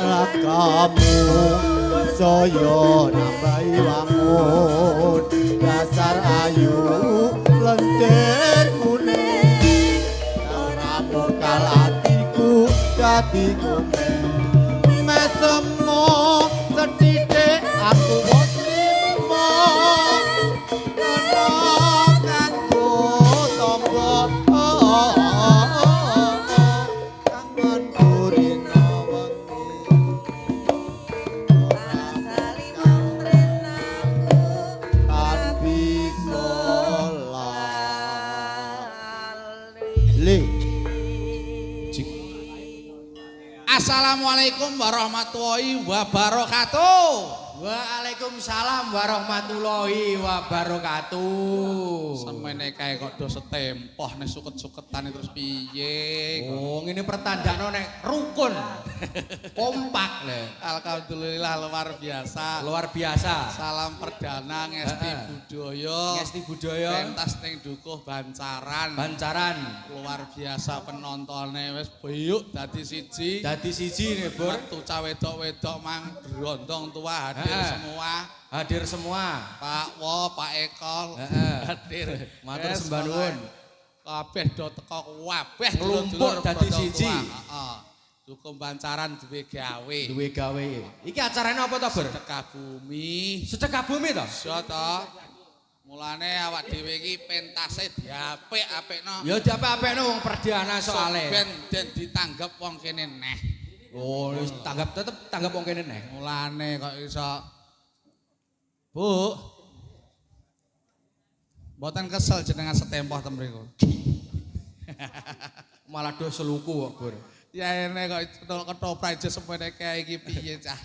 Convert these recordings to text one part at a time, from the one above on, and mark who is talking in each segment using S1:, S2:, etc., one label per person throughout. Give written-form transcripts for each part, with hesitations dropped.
S1: kamu saya nambahi wangun dasar ayu lentir kuning ora bakal atiku dadi kuning mesemo sethithik aku wis trimo ana kanggo tangga kangen burina
S2: Assalamualaikum warahmatullahi wabarakatuh.
S3: Waalaikumsalam warahmatullahi wabarakatuh.
S2: Semene kae kok do setempoh nek suket-suketan terus piye?
S3: Oh, ngene pertandaan nek rukun. Kompak lho.
S2: Alhamdulillah luar biasa.
S3: Luar biasa.
S2: Salam perdana ngesti budaya.
S3: Ngesti budaya.
S2: Pentas ning dukuh Bancaran.
S3: Bancaran.
S2: Luar biasa penontonnya wis beyuk dadi siji.
S3: Dadi siji nih, Bur.
S2: Metu cah wedok-wedok mang brondong tua hadir semua.
S3: Hadir semua.
S2: Pak Wo, Pak Ekol hadir.
S3: Matur sembah nuwun.
S2: Kabeh do teko kabeh
S3: nglumpuk dadi siji.
S2: Heeh. Dukuh Bancaran duwe gawe.
S3: Duwe gawe. Iki acarane apa to, Bur?
S2: Sedekah bumi.
S3: Sedekah bumi to?
S2: Iya to. Mulane awak dhewe iki pentase diapik-apikno.
S3: Ya diapik-apikno wong perdana soalé.
S2: Ben den ditanggep wong kene neh.
S3: Oh, wis tetep tanggap wong kene neh.
S2: Mulane kok iso Bu. Mboten kesel jenengan setempoh ten mriku.
S3: Malah do seluku kok, Bur.
S2: Ya ene kok ketoprak aja semene kae iki piye cah.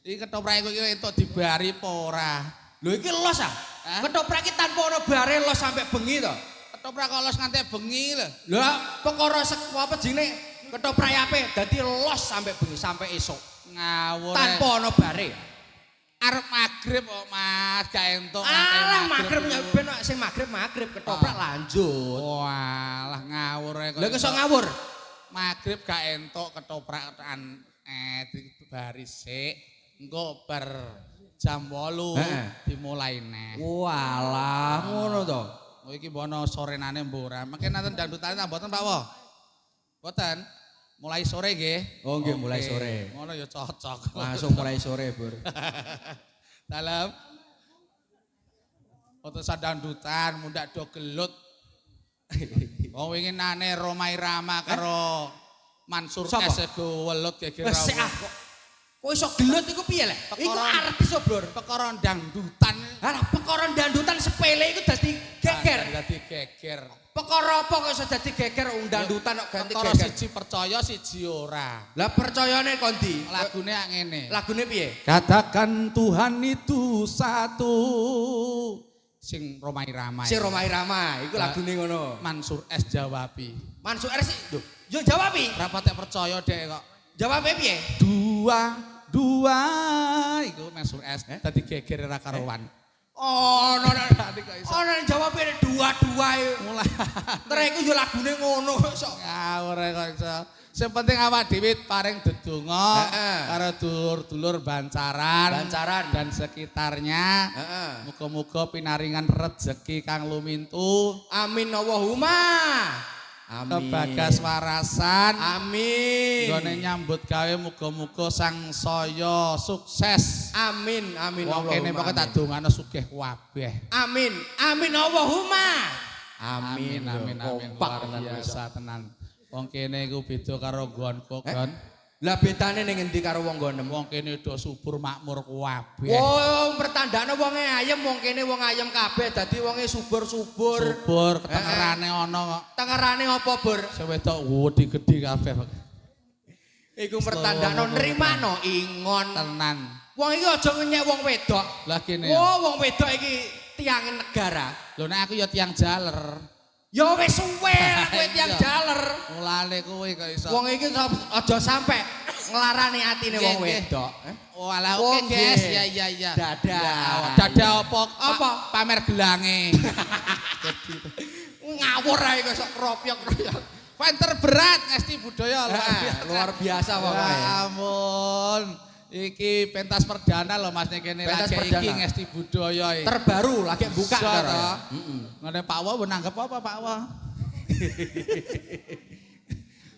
S2: Iki ketoprak iki entuk dibari apa ora?
S3: Lho iki los ah. Ketoprak iki tanpa ana bare los sampe bengi to.
S2: Ketoprak kok los nganti bengi lho.
S3: Lah perkara apa jenenge ketoprak ape dadi los sampe bengi sampe esuk.
S2: Ngawur.
S3: Tanpa ana bare.
S2: Arep magrib kok Mas, gak entuk
S3: Alah magrib ben sing magrib ketoprak lanjut.
S2: Walah ngawur kok.
S3: Lha iso ngawur.
S2: Magrib gak entuk ketoprak baris sik. Engko bar jam 8 dimulai neh.
S3: Walah, ngono to.
S2: Oh iki mbono sorenane mbok ora. Mengke nanten dangdutane ta mboten Pak Wo? Mboten. Mulai sore nggih.
S3: Oh nggih mulai sore.
S2: Ngono ya cocok.
S3: Langsung mulai sore, Bur.
S2: Dalam utusan dangdutan mundak do gelut. Wong wingi nane Romai Rama karo Mansur S go welut geger
S3: Wes kok iso gelut iku piye lek? Iku artis kok, Bro.
S2: Perkara dangdutan.
S3: Lah perkara dangdutan sepele iku dadi geger.
S2: Dadi geger.
S3: Perkara apa kok iso dadi geger dangdutan kok ganti geger?
S2: Perkara siji percaya siji ora.
S3: Lah percayane kondi?
S2: Lagune ak ngene.
S3: Lagune piye?
S2: Katakan Tuhan itu satu. Sing Romai Rama.
S3: Si Romai Rama, iku lagune ngono.
S2: Mansur S jawabi.
S3: Mansur S, yo jawabi.
S2: Rapatek percaya dek kok.
S3: Jawabe piye?
S2: Dua iku Mansur S dadi geger ora karuan.
S3: Oh, ono jawabe dua-dua
S2: mulai.
S3: Terus iku yo lagune ngono sok.
S2: Ngawur kok iso. Sing penting awak dhewe paring dedonga karo dulur-dulur Bancaran dan sekitarnya. Muga-muga pinaringan rezeki kang lumintu.
S3: Amin Allahumma. Amin.
S2: Kebagas warasan.
S3: Amin.
S2: Nggone nyambut gawe muga-muga sangsaya sukses.
S3: Amin. Amin
S2: Wong kene
S3: Allahumma.
S2: pokoke tak dongano sugih kabeh.
S3: Amin. Amin Allahumma.
S2: Amin.
S3: Kompak
S2: Luar biasa tenan. Wong kene iku beda karo nggonku, Gon.
S3: Lah bedane ning endi karo wong gonem?
S2: Wong kene do subur makmur kabeh.
S3: Oh, pertandane wonge ayem, wong kene wong ayem kabeh dadi wonge subur-subur.
S2: Subur, ketengerane ana kok.
S3: Tengerane apa, Bur?
S2: Sing wedok wedi-gedi kabeh.
S3: Iku pertandane nrimano ingon.
S2: Tenan.
S3: Wong iki aja ngenyek wong wedok.
S2: Lah kene.
S3: Oh, wong wedok iki tiang negara.
S2: Lho nek aku ya tiang jaler.
S3: Ya wis suwe kowe tiang jaler.
S2: Mulane kowe kok iso.
S3: Wong iki aja sampe nglarani atine wong wedok.
S2: Oh alah oke guys, iya. Dada apa?
S3: Apa?
S2: Pamer gelange.
S3: Ngawur ae kok sok kropyok-kropyok.
S2: fan terberat Ngesti Budaya
S3: luar biasa pokoknya.
S2: Ya ampun. Iki pentas perdana loh Mas kene lagi iki Ngesti Budaya iki.
S3: Terbaru lagi buka
S2: karo. Ngene Pak Wo nanggep apa Pak Wo?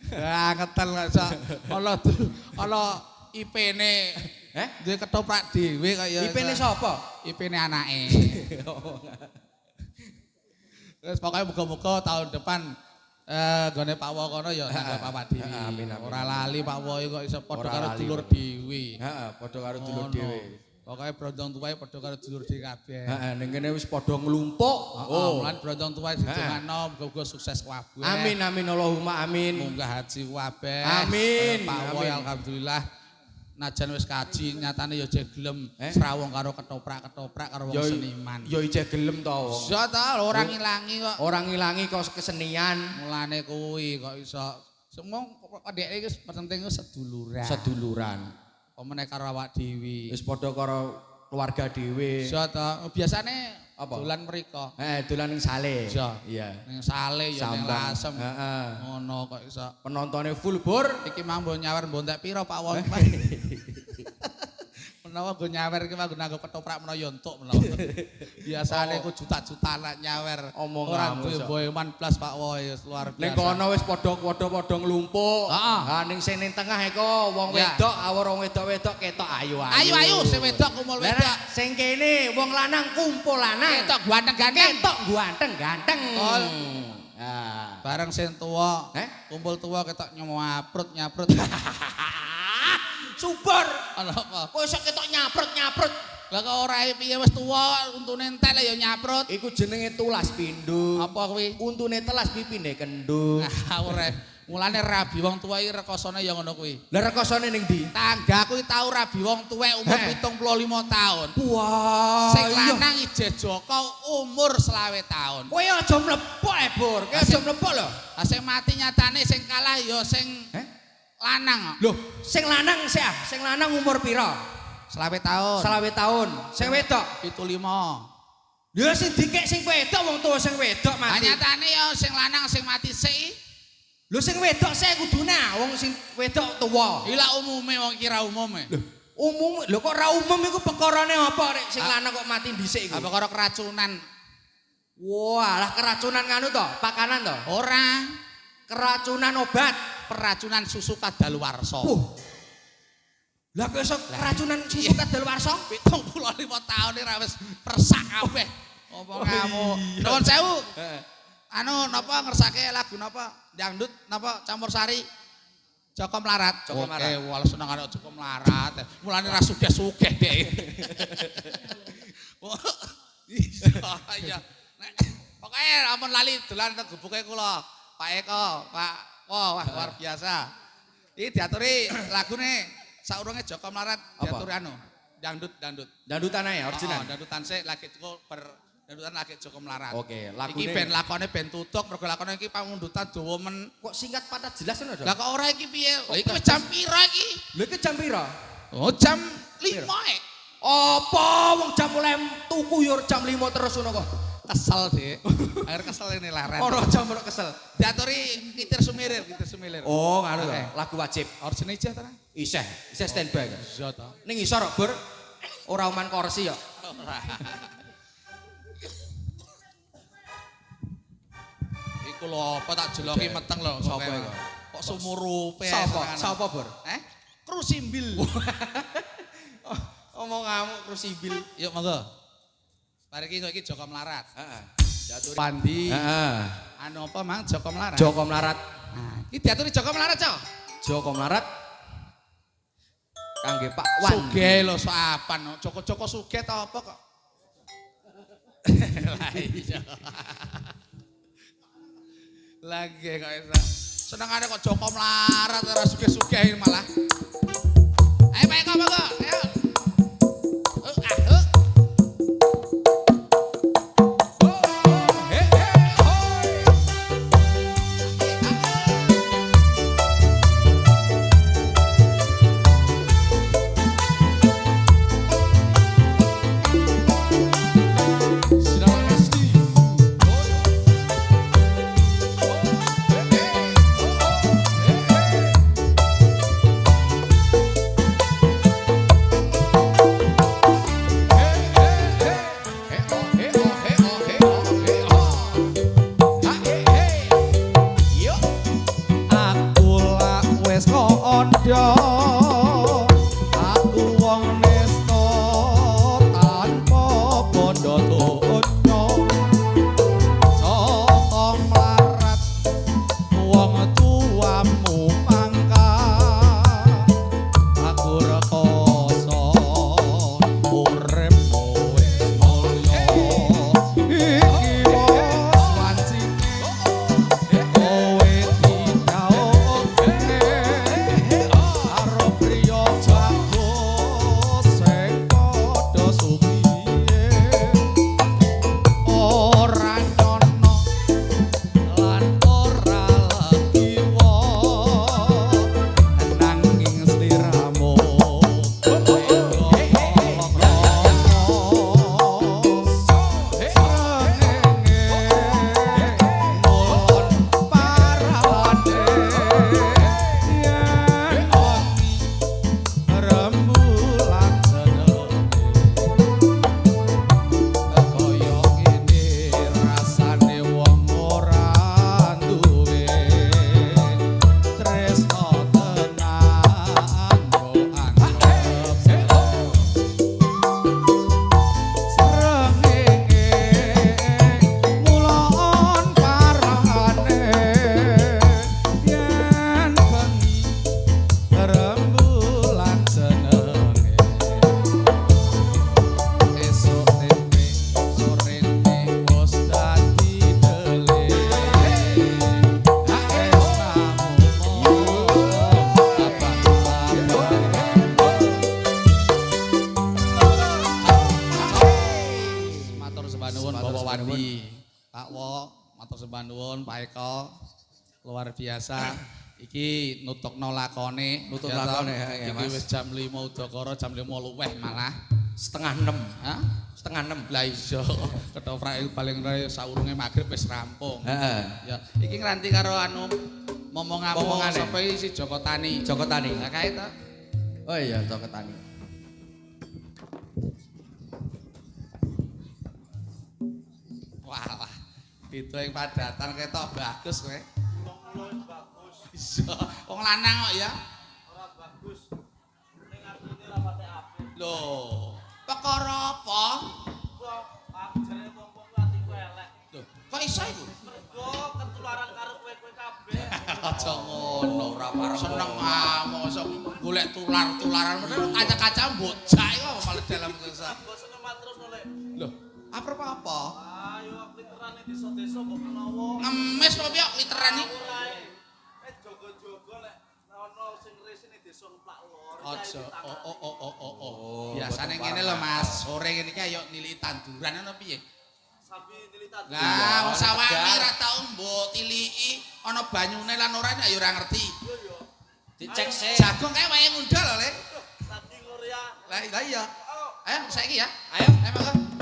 S2: Ya ngetel iso ana IP-ne. Duwe ketoprak dhewe kaya.
S3: IP-ne sapa?
S2: IP-ne anake. Terus pokoknya muga-muga tahun depan gone Pak Wo kono ya nanggep awak dhewe.
S3: Amin.
S2: Ora lali Pak Wo kok iso padha karo dulur dhewe.
S3: Heeh, padha karo dulur dhewe.
S2: Pokoke brondong tuwae padha karo dulur dhewe kabeh.
S3: Heeh, ning kene wis padha nglumpuk.
S2: Oh, lan brondong tuwae didongakno muga-muga sukses kabeh.
S3: Amin amin Allahumma amin.
S2: Munggah haji kabeh.
S3: Amin.
S2: Pak Wo alhamdulillah najan wis kaji nyatane ya jek gelem srawung karo ketoprak-ketoprak karo wong seniman.
S3: Ya ijek gelem to wong.
S2: Iso ta ora ngilangi kok.
S3: Ora ngilangi kok kesenian.
S2: Mulane kuwi kok iso semua dhek iki penting seduluran.
S3: Seduluran.
S2: Pemene karo awak dhewe.
S3: Wis padha karo keluarga dhewe.
S2: Iso ta. Biasane
S3: apa?
S2: Dolan mriko.
S3: Dolan ning Sale.
S2: Iya. Ning Sale ya ning Lasem.
S3: Heeh.
S2: Ngono kok iso.
S3: Penontone full bor.
S2: Iki mang mbok nyawer mbontek pira Pak Won. Menawa go nyawer iki mah nanggep ketoprak menawa yo entuk menawa. Biasane ku juta-juta nak nyawer. Ora duwe boeman blas Pak Wo luar biasa.
S3: Ning kono wis padha nglumpuk. Ha ning sing ning tengah iku wong wedok, awor wong wedok-wedok ketok ayu-ayu.
S2: Ayu-ayu sing wedok kumpul wedok.
S3: Sing kene wong lanang kumpul lanang.
S2: Ketok ganteng-ganteng.
S3: Ketok ganteng-ganteng.
S2: Bareng sing tuwa, kumpul tuwa ketok nyaprut.
S3: Subur.
S2: Ana apa?
S3: Kok iso ketok nyaprut.
S2: Lah kok ora piye wis tuwa untune entek lah ya nyaprut.
S3: Iku jenenge tulas pindho.
S2: Apa kuwi?
S3: Untune telas pipine kendung.
S2: Ora. Mulane rabi wong tuwa iki rekosane ya ngono kuwi.
S3: Lah rekosane ning ndi?
S2: Tanggaku iki tau rabi wong tuwek umur 75 tahun.
S3: Wah.
S2: Sing lanang Ije Joko umur 20 tahun.
S3: Kowe aja mlepok Bur. Kowe aja mlepok lho.
S2: Lah sing mati nyatane sing kalah ya sing lanang.
S3: Loh, sing lanang umur pira?
S2: 20 tahun.
S3: 20 tahun. Sing wedok
S2: 75.
S3: Ya sing dikek sing wedok wong tuwa sing wedok mati.
S2: Nyatane ya sing lanang sing mati sik.
S3: Lho sing wedok sik kudune wong sing wedok tuwa.
S2: Ila umume wong kira umume.
S3: Lho, umum lho kok ora umum iku perkarane apa rek sing lanang kok mati dhisik iku?
S2: Apa karo keracunan?
S3: Wah, lah keracunan nganu to, pakanan to?
S2: Ora.
S3: Keracunan obat,
S2: peracunan susu kadaluwarsa.
S3: Lah kok iso keracunan susu kadaluwarsa?
S2: 75 tahun iki ra wis persak kabeh. Apa kamu? Nuwun sewu. Anu napa ngersake lagu napa? Dangdut napa campur sari? Joko Mlarat. Oke, wala seneng karo Joko Mlarat. Mulane ra sugih-sugih dhek. Iya. Pokoke ampun lali dolan gebuke kula. Pak Eko, Pak wah luar biasa. Iki diaturi lagune saurunge Joko Mlarat diaturi anu dangdut.
S3: Dandutan ae original.
S2: Dandutan sik lagi dandutan lagi Joko Mlarat.
S3: Oke, lagune
S2: iki ben lakone ben tutuk mergo lakone iki pamundutan dawa men.
S3: Kok singkat padat jelas ngono, Dok?
S2: Lah kok ora iki piye? Iki wis jam pira iki?
S3: Lha iki jam pira?
S2: Oh, jam 5 ek.
S3: Apa wong jam mulai tuku yo jam 5 terus ngono kok.
S2: Kesel, Dik. Akhir kesel ini laren.
S3: Ora jam ora kesel.
S2: Diaturi Kitir Sumirir.
S3: Oh, ngono to. Lagu wajib.
S2: Origine ijah ta?
S3: Isih standby.
S2: Iya ta.
S3: Ning isor Bur. Ora uman kursi yo.
S2: Iku lho apa tak jeloki meteng lho.
S3: Sapa iku?
S2: Kok sumurupe.
S3: Sapa Bur?
S2: Krusimbil.
S3: Omong ngamuk Krusibil.
S2: Yuk monggo. Bariki kok iki Joko Mlarat.
S3: Heeh.
S2: Diaturi Pandi.
S3: Heeh.
S2: Anu apa Mang Joko Mlarat?
S3: Joko Mlarat.
S2: Nah, iki diaturi Joko Mlarat, Cok.
S3: Joko Mlarat kangge Pak Wan.
S2: Sugih lho soapan. Joko-joko sugih ta apa kok? Lah iya. Lagi kok iso. Senengane kok Joko Mlarat ora sugih-sugih malah. Ayo Pak Eko monggo. Ayo. sembah nuwun Pak Eko. Luar biasa. Iki nutukno lakone.
S3: Nutuk lakone ya,
S2: Iki
S3: Mas.
S2: wis jam 5 udakara, jam 5 luweh malah.
S3: Setengah 6.
S2: Hah?
S3: Setengah 6.
S2: Lah iya. Ketoprak paling saurunge magrib wis rampung.
S3: Heeh.
S2: Ya, iki ngranti karo anu momongane sapa iki si Joko Tani.
S3: Joko Tani.
S2: Lah kae to.
S3: Oh iya, Joko Tani.
S2: Wah, itu yang padatan ketok bagus kowe. Iso, wong lanang kok ya.
S4: Ora bagus. Ning artine ra pate apik.
S2: Lho, perkara apa?
S4: Kok aku jare wong-wong atiku elek.
S2: Lho, kok iso iku?
S4: Mergo ketularan karo kowe-kowe kabeh.
S2: Aja ngono, ora pareng. Seneng mosok golek tular-tularan padahal kaca-kaca mbocak iku malah dalam sesat.
S4: Bosen matrus nolek.
S2: Lho, apa?
S4: Ayo literan ning desa-desa mbok menawa.
S2: Ngemis apa piye literan iki?
S4: Jogo-jogo lek ono sing resi ning desa Plak Lor.
S2: Aja. Oh. Biasane ngene lho Mas, sore ngene iki ayo niliki tanduran ana piye?
S4: Sapi tilitan.
S2: Lah, wong sawangi ra tau mbok tiliki ana banyune lan ora ya ora ngerti.
S4: Yo.
S3: Dicek sih.
S2: Jagung kae wae ngundal lho, Le.
S4: Saking Korea.
S2: Lah iya. Ayo saiki ya.
S3: Ayo.
S2: Ayo, Mas.